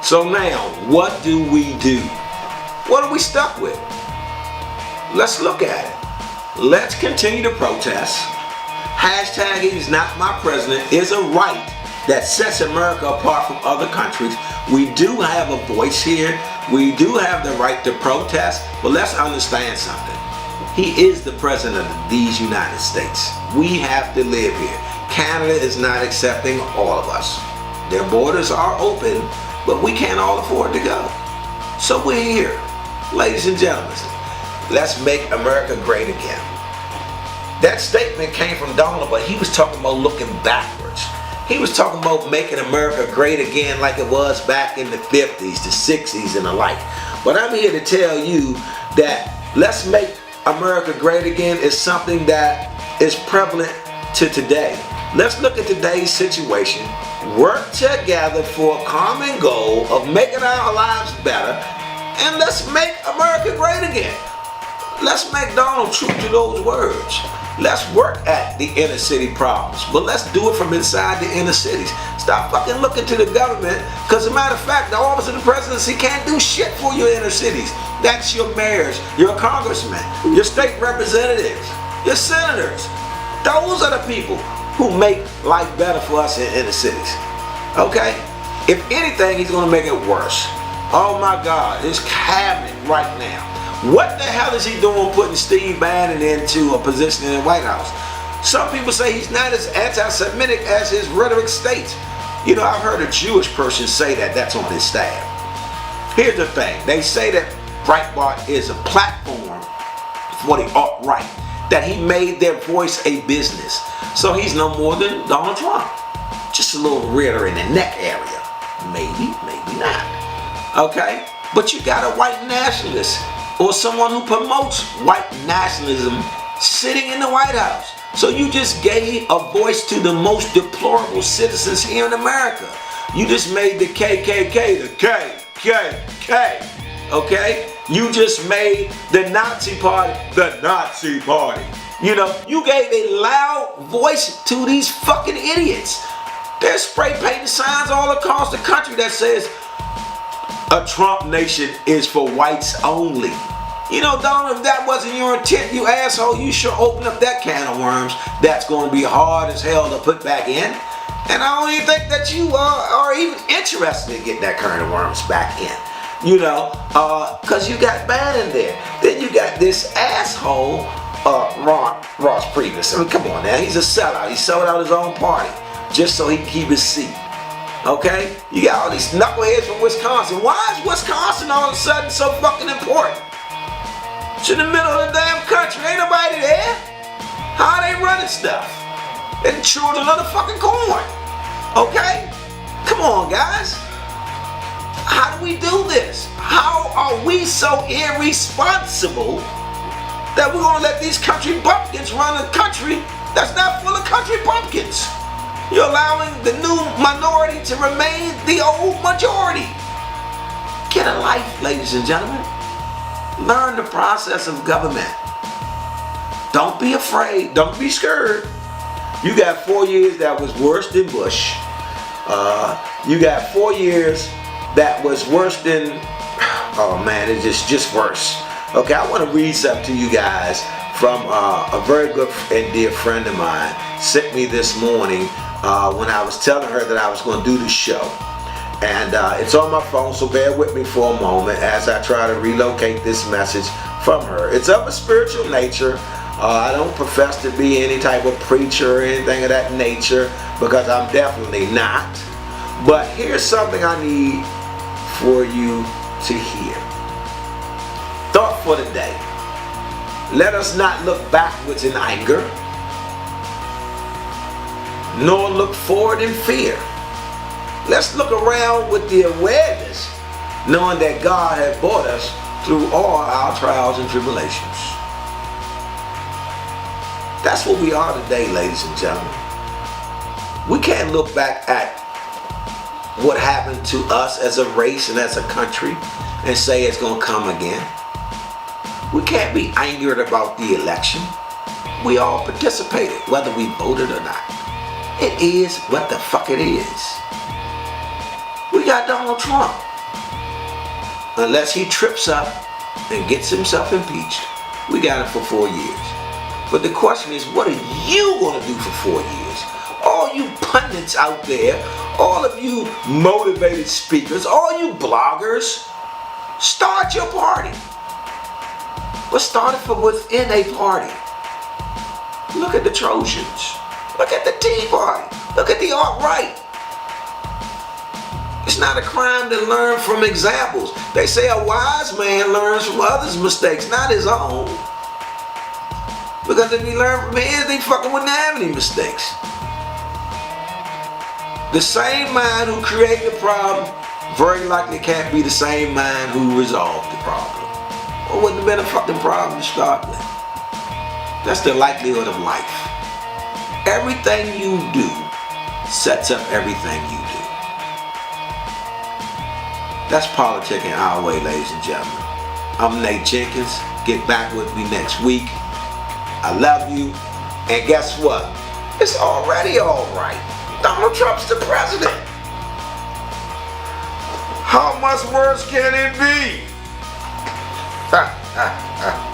So now, what do we do? What are we stuck with? Let's look at it. Let's continue to protest. Hashtag he's not my president is a right that sets America apart from other countries. We do have a voice here. We do have the right to protest, but let's understand something. He is the president of these United States. We have to live here. Canada is not accepting all of us. Their borders are open, but we can't all afford to go. So we're here. Ladies and gentlemen, let's make America great again. That statement came from Donald, but he was talking about looking backwards. He was talking about making America great again like it was back in the 50s, the 60s, and the like. But I'm here to tell you that let's make America great again is something that is prevalent to today. Let's look at today's situation, work together for a common goal of making our lives better, and let's make America great again. Let's make Donald true to those words. Let's work at the inner city problems, but let's do it from inside the inner cities. Stop fucking looking to the government, because as a matter of fact, the office of the presidency can't do shit for your inner cities. That's your mayors, your congressmen, your state representatives, your senators. Those are the people who make life better for us in inner cities. Okay? If anything, he's gonna make it worse. Oh my God, his cabinet right now. What the hell is he doing putting Steve Bannon into a position in the White House? Some people say he's not as anti-Semitic as his rhetoric states. You know, I've heard a Jewish person say that that's on his staff. Here's the thing. They say that Breitbart is a platform for the alt-right, that he made their voice a business. So he's no more than Donald Trump. Just a little redder in the neck area. Maybe, maybe not. Okay? But you got a white nationalist or someone who promotes white nationalism sitting in the White House. So you just gave a voice to the most deplorable citizens here in America. You just made the KKK the KKK. Okay? You just made the Nazi party the Nazi party. You know, you gave a loud voice to these fucking idiots. They're spray painting signs all across the country that says a Trump nation is for whites only. You know, Donald, if that wasn't your intent, you asshole, you should open up that can of worms. That's going to be hard as hell to put back in. And I don't even think that you are even interested in getting that can of worms back in. You know, because you got Bannon there. Then you got this asshole, Ross Previous. I mean, come on now, he's a sellout. He sold out his own party just so he can keep his seat. Okay? You got all these knuckleheads from Wisconsin. Why is Wisconsin all of a sudden so fucking important? It's in the middle of the damn country. Ain't nobody there. How are they running stuff? They're the children of the fucking corn. Okay? Come on, guys. How do we do this? How are we so irresponsible that we're going to let these country bumpkins run a country that's not full of country bumpkins? You're allowing the new minority to remain the old majority. Get a life, ladies and gentlemen. Learn the process of government. Don't be afraid. Don't be scared. You got 4 years that was worse than Bush. You got 4 years that was worse than, oh man, it's just worse. Okay, I want to read something to you guys from a very good and dear friend of mine sent me this morning when I was telling her that I was going to do the show. And it's on my phone, so bear with me for a moment as I try to relocate this message from her. It's of a spiritual nature. I don't profess to be any type of preacher or anything of that nature, because I'm definitely not. But here's something I need for you to hear. Thought for the day. Let us not look backwards in anger, nor look forward in fear. Let's look around with the awareness, knowing that God has brought us through all our trials and tribulations. That's what we are today, ladies and gentlemen. We can't look back at what happened to us as a race and as a country and say it's going to come again. We can't be angered about the election. We all participated, whether we voted or not. It is what the fuck it is. We got Donald Trump. unless he trips up and gets himself impeached, we got him for 4 years. But the question is, what are you going to do for 4 years? All you pundits out there, all of you motivated speakers, all you bloggers, start your party. But start it from within a party. Look at the Trojans. Look at the Tea Party. Look at the alt-right. It's not a crime to learn from examples. They say a wise man learns from others' mistakes, not his own. Because if he learned from his, they fucking wouldn't have any mistakes. The same mind who created the problem very likely can't be the same mind who resolved the problem. Or wouldn't have been a fucking problem to start with. That's the likelihood of life. Everything you do sets up everything you do. That's Politicking Our Way, ladies and gentlemen. I'm Nate Jenkins. Get back with me next week. I love you. And guess what? It's already alright. Donald Trump's the president. How much worse can it be? Ha ha ha.